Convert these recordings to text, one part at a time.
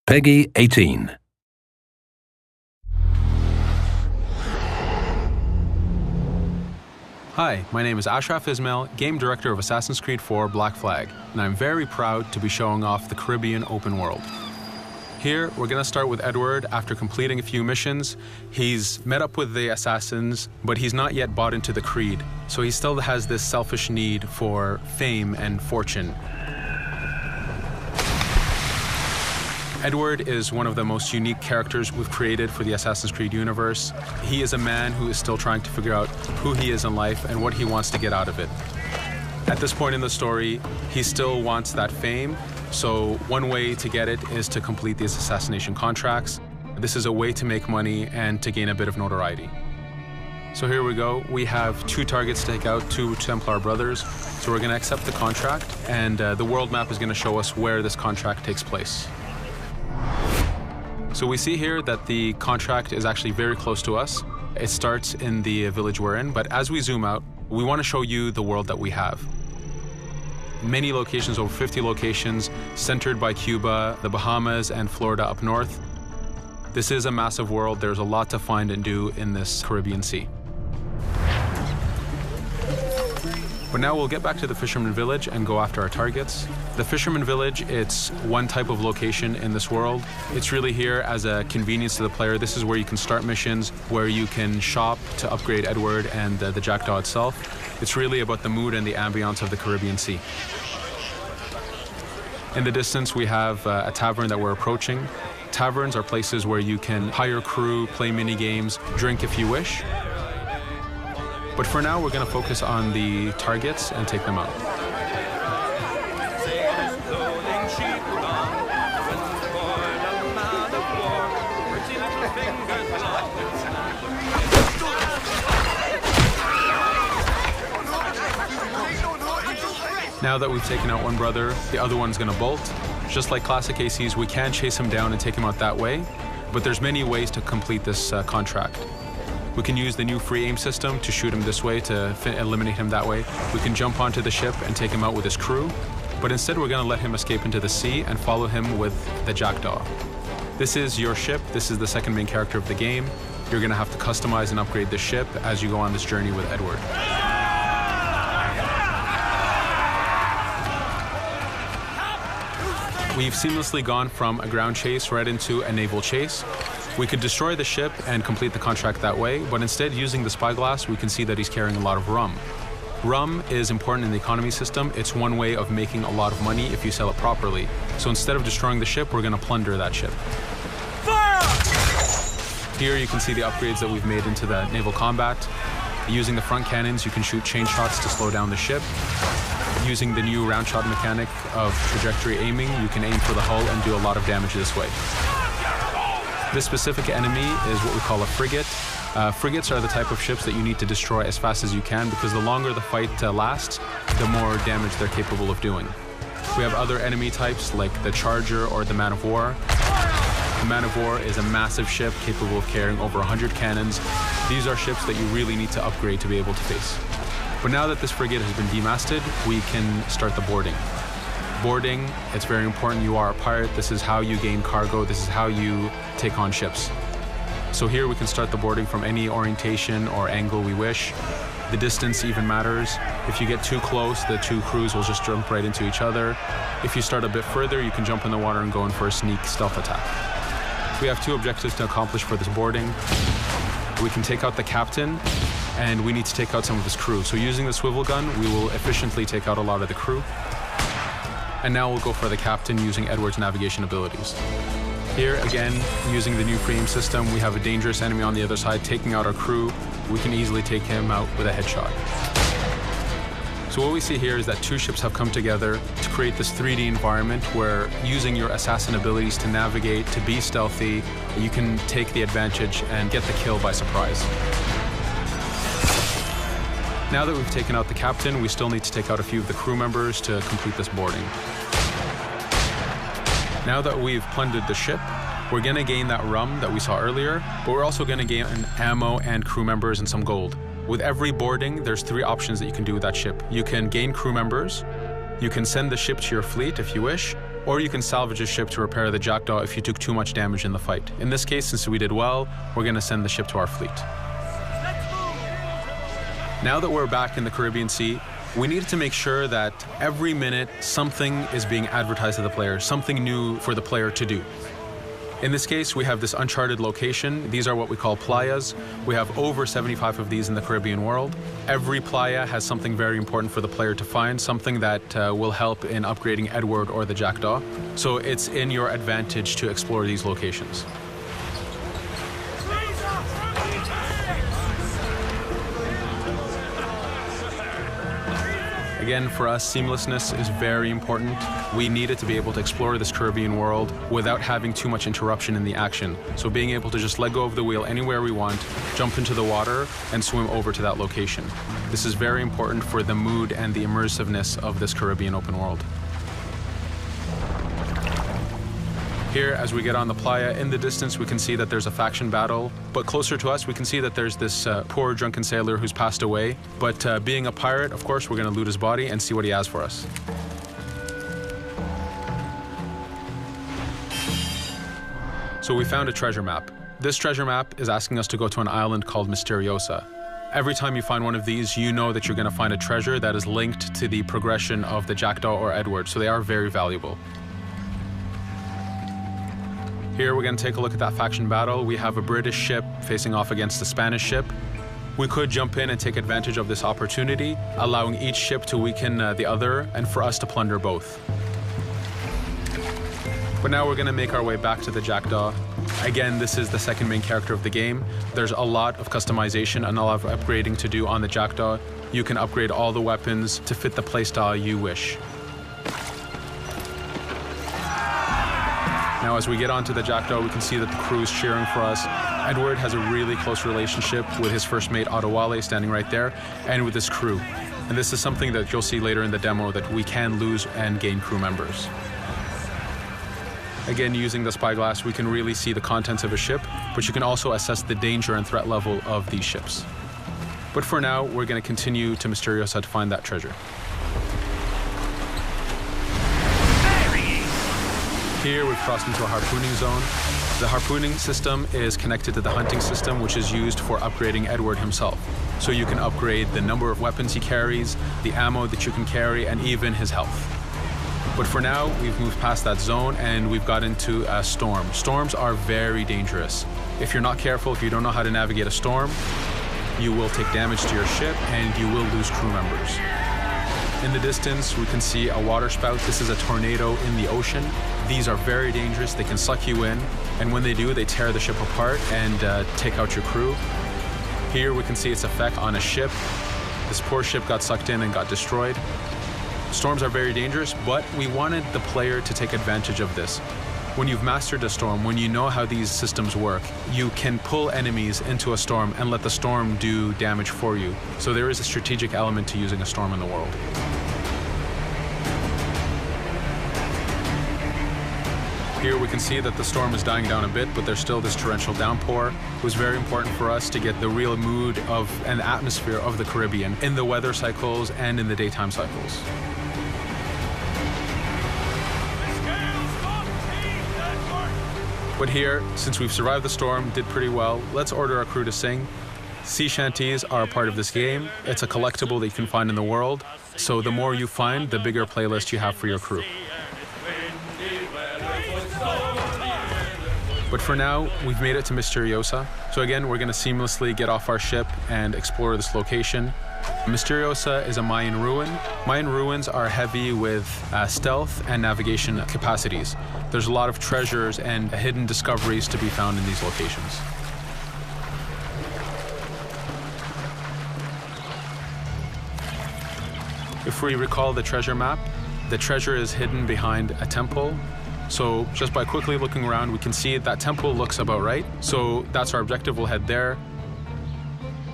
Peggy 18. Hi, my name is Ashraf Ismail, Game Director of Assassin's Creed 4 Black Flag, and I'm very proud to be showing off the Caribbean open world. Here, we're going to start with Edward. After completing a few missions, he's met up with the assassins, but he's not yet bought into the creed, so he still has this selfish need for fame and fortune. Edward is one of the most unique characters we've created for the Assassin's Creed universe. He is a man who is still trying to figure out who he is in life and what he wants to get out of it. At this point in the story, he still wants that fame, so one way to get it is to complete these assassination contracts. This is a way to make money and to gain a bit of notoriety. So here we go. We have 2 targets to take out, 2 Templar brothers. So we're going to accept the contract, and the world map is going to show us where this contract takes place. So we see here that the contract is actually very close to us. It starts in the village we're in, but as we zoom out, we want to show you the world that we have. Many locations, over 50 locations, centered by Cuba, the Bahamas, and Florida up north. This is a massive world. There's a lot to find and do in this Caribbean Sea. But now we'll get back to the Fisherman Village and go after our targets. The Fisherman Village, it's one type of location in this world. It's really here as a convenience to the player. This is where you can start missions, where you can shop to upgrade Edward and the Jackdaw itself. It's really about the mood and the ambiance of the Caribbean Sea. In the distance, we have a tavern that we're approaching. Taverns are places where you can hire crew, play mini games, drink if you wish. But for now, we're going to focus on the targets and take them out. Now that we've taken out one brother, the other one's going to bolt. Just like classic ACs, we can chase him down and take him out that way, but there's many ways to complete this contract. We can use the new free aim system to shoot him this way, to eliminate him that way. We can jump onto the ship and take him out with his crew, but instead we're going to let him escape into the sea and follow him with the Jackdaw. This is your ship. This is the second main character of the game. You're going to have to customize and upgrade the ship as you go on this journey with Edward. We've seamlessly gone from a ground chase right into a naval chase. We could destroy the ship and complete the contract that way, but instead, using the spyglass, we can see that he's carrying a lot of rum. Rum is important in the economy system. It's one way of making a lot of money if you sell it properly. So instead of destroying the ship, we're going to plunder that ship. Fire! Here you can see the upgrades that we've made into the naval combat. Using the front cannons, you can shoot chain shots to slow down the ship. Using the new round shot mechanic of trajectory aiming, you can aim for the hull and do a lot of damage this way. This specific enemy is what we call a frigate. Frigates are the type of ships that you need to destroy as fast as you can, because the longer the fight lasts, the more damage they're capable of doing. We have other enemy types like the Charger or the Man of War. The Man of War is a massive ship capable of carrying over 100 cannons. These are ships that you really need to upgrade to be able to face. But now that this frigate has been demasted, we can start the boarding. Boarding, it's very important. You are a pirate. This is how you gain cargo. This is how you take on ships. So here we can start the boarding from any orientation or angle we wish. The distance even matters. If you get too close, the 2 crews will just jump right into each other. If you start a bit further, you can jump in the water and go in for a sneak stealth attack. We have 2 objectives to accomplish for this boarding. We can take out the captain, and we need to take out some of his crew. So using the swivel gun, we will efficiently take out a lot of the crew. And now we'll go for the captain using Edward's navigation abilities. Here, again, using the new free aim system, we have a dangerous enemy on the other side taking out our crew. We can easily take him out with a headshot. So what we see here is that 2 ships have come together to create this 3D environment where, using your assassin abilities to navigate, to be stealthy, you can take the advantage and get the kill by surprise. Now that we've taken out the captain, we still need to take out a few of the crew members to complete this boarding. Now that we've plundered the ship, we're going to gain that rum that we saw earlier, but we're also going to gain ammo and crew members and some gold. With every boarding, there's 3 options that you can do with that ship. You can gain crew members, you can send the ship to your fleet if you wish, or you can salvage a ship to repair the Jackdaw if you took too much damage in the fight. In this case, since we did well, we're going to send the ship to our fleet. Now that we're back in the Caribbean Sea, we needed to make sure that every minute something is being advertised to the player, something new for the player to do. In this case, we have this uncharted location. These are what we call playas. We have over 75 of these in the Caribbean world. Every playa has something very important for the player to find, something that will help in upgrading Edward or the Jackdaw. So it's in your advantage to explore these locations. Again, for us, seamlessness is very important. We needed to be able to explore this Caribbean world without having too much interruption in the action. So being able to just let go of the wheel anywhere we want, jump into the water, and swim over to that location. This is very important for the mood and the immersiveness of this Caribbean open world. Here, as we get on the playa, in the distance we can see that there's a faction battle, but closer to us we can see that there's this poor drunken sailor who's passed away. But being a pirate, of course, we're going to loot his body and see what he has for us. So we found a treasure map. This treasure map is asking us to go to an island called Misteriosa. Every time you find one of these, you know that you're going to find a treasure that is linked to the progression of the Jackdaw or Edward, so they are very valuable. Here we're going to take a look at that faction battle. We have a British ship facing off against a Spanish ship. We could jump in and take advantage of this opportunity, allowing each ship to weaken the other and for us to plunder both. But now we're going to make our way back to the Jackdaw. Again, this is the second main character of the game. There's a lot of customization and a lot of upgrading to do on the Jackdaw. You can upgrade all the weapons to fit the playstyle you wish. Now, as we get onto the Jackdaw, we can see that the crew is cheering for us. Edward has a really close relationship with his first mate, Adewale, standing right there, and with his crew. And this is something that you'll see later in the demo, that we can lose and gain crew members. Again, using the spyglass, we can really see the contents of a ship, but you can also assess the danger and threat level of these ships. But for now, we're going to continue to Misteriosa to find that treasure. Here we've crossed into a harpooning zone. The harpooning system is connected to the hunting system, which is used for upgrading Edward himself. So you can upgrade the number of weapons he carries, the ammo that you can carry, and even his health. But for now, we've moved past that zone and we've got into a storm. Storms are very dangerous. If you're not careful, if you don't know how to navigate a storm, you will take damage to your ship and you will lose crew members. In the distance, we can see a water spout. This is a tornado in the ocean. These are very dangerous. They can suck you in, and when they do, they tear the ship apart and take out your crew. Here we can see its effect on a ship. This poor ship got sucked in and got destroyed. Storms are very dangerous, but we wanted the player to take advantage of this. When you've mastered a storm, when you know how these systems work, you can pull enemies into a storm and let the storm do damage for you. So there is a strategic element to using a storm in the world. Here we can see that the storm is dying down a bit, but there's still this torrential downpour. It was very important for us to get the real mood of and atmosphere of the Caribbean in the weather cycles and in the daytime cycles. But here, since we've survived the storm, did pretty well, let's order our crew to sing. Sea shanties are a part of this game. It's a collectible that you can find in the world. So the more you find, the bigger playlist you have for your crew. But for now, we've made it to Misteriosa. So again, we're going to seamlessly get off our ship and explore this location. Misteriosa is a Mayan ruin. Mayan ruins are heavy with stealth and navigation capacities. There's a lot of treasures and hidden discoveries to be found in these locations. If we recall the treasure map, the treasure is hidden behind a temple. So just by quickly looking around, we can see that temple looks about right. So that's our objective. We'll head there.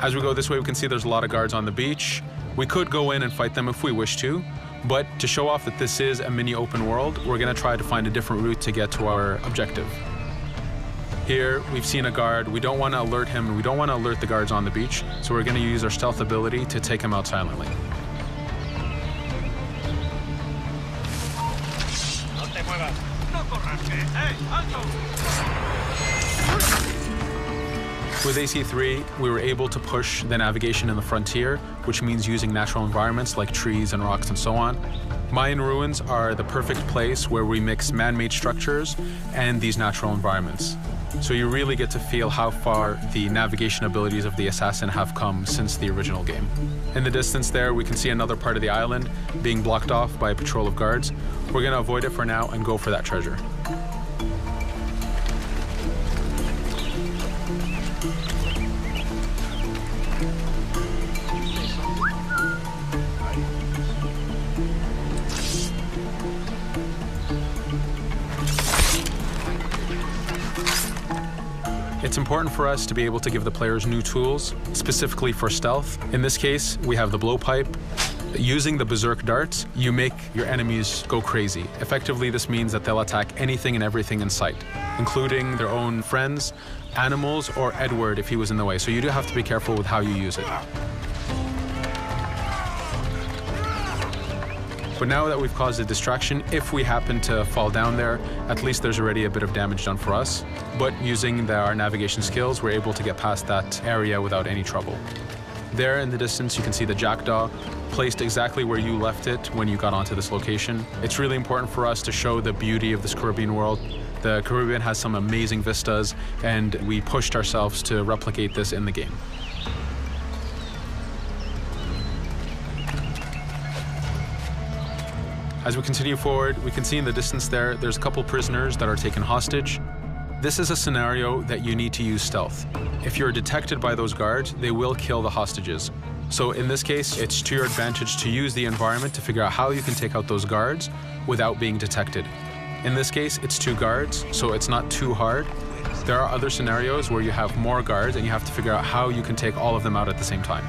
As we go this way, we can see there's a lot of guards on the beach. We could go in and fight them if we wish to, but to show off that this is a mini open world, we're going to try to find a different route to get to our objective. Here, we've seen a guard. We don't want to alert him, and we don't want to alert the guards on the beach, so we're going to use our stealth ability to take him out silently. With AC3, we were able to push the navigation in the frontier, which means using natural environments like trees and rocks and so on. Mayan ruins are the perfect place where we mix man-made structures and these natural environments. So you really get to feel how far the navigation abilities of the assassin have come since the original game. In the distance there, we can see another part of the island being blocked off by a patrol of guards. We're going to avoid it for now and go for that treasure. It's important for us to be able to give the players new tools, specifically for stealth. In this case, we have the blowpipe. Using the berserk darts, you make your enemies go crazy. Effectively, this means that they'll attack anything and everything in sight, including their own friends, animals, or Edward if he was in the way. So you do have to be careful with how you use it. But now that we've caused a distraction, if we happen to fall down there, at least there's already a bit of damage done for us. But using our navigation skills, we're able to get past that area without any trouble. There in the distance, you can see the jackdaw placed exactly where you left it when you got onto this location. It's really important for us to show the beauty of this Caribbean world. The Caribbean has some amazing vistas, and we pushed ourselves to replicate this in the game. As we continue forward, we can see in the distance there's a couple prisoners that are taken hostage. This is a scenario that you need to use stealth. If you're detected by those guards, they will kill the hostages. So in this case, it's to your advantage to use the environment to figure out how you can take out those guards without being detected. In this case, it's 2 guards, so it's not too hard. There are other scenarios where you have more guards and you have to figure out how you can take all of them out at the same time.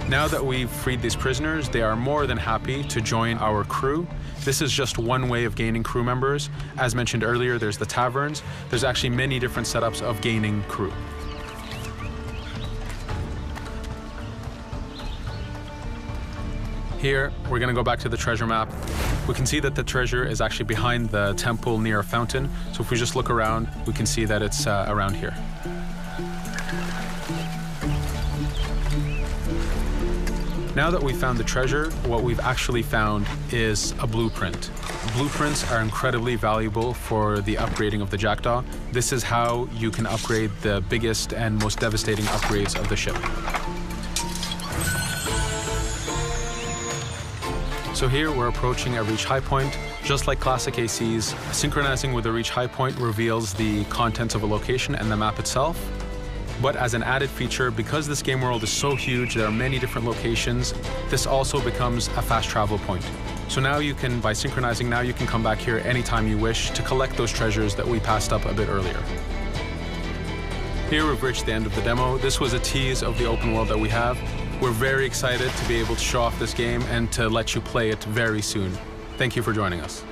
Now that we've freed these prisoners, they are more than happy to join our crew. This is just one way of gaining crew members. As mentioned earlier, there's the taverns. There's actually many different setups of gaining crew. Here, we're going to go back to the treasure map. We can see that the treasure is actually behind the temple near a fountain. So if we just look around, we can see that it's around here. Now that we've found the treasure, what we've actually found is a blueprint. Blueprints are incredibly valuable for the upgrading of the jackdaw. This is how you can upgrade the biggest and most devastating upgrades of the ship. So here we're approaching a reach high point. Just like classic ACs, synchronizing with a reach high point reveals the contents of a location and the map itself. But as an added feature, because this game world is so huge, there are many different locations, this also becomes a fast travel point. So now you can, by synchronizing, now you can come back here anytime you wish to collect those treasures that we passed up a bit earlier. Here we've reached the end of the demo. This was a tease of the open world that we have. We're very excited to be able to show off this game and to let you play it very soon. Thank you for joining us.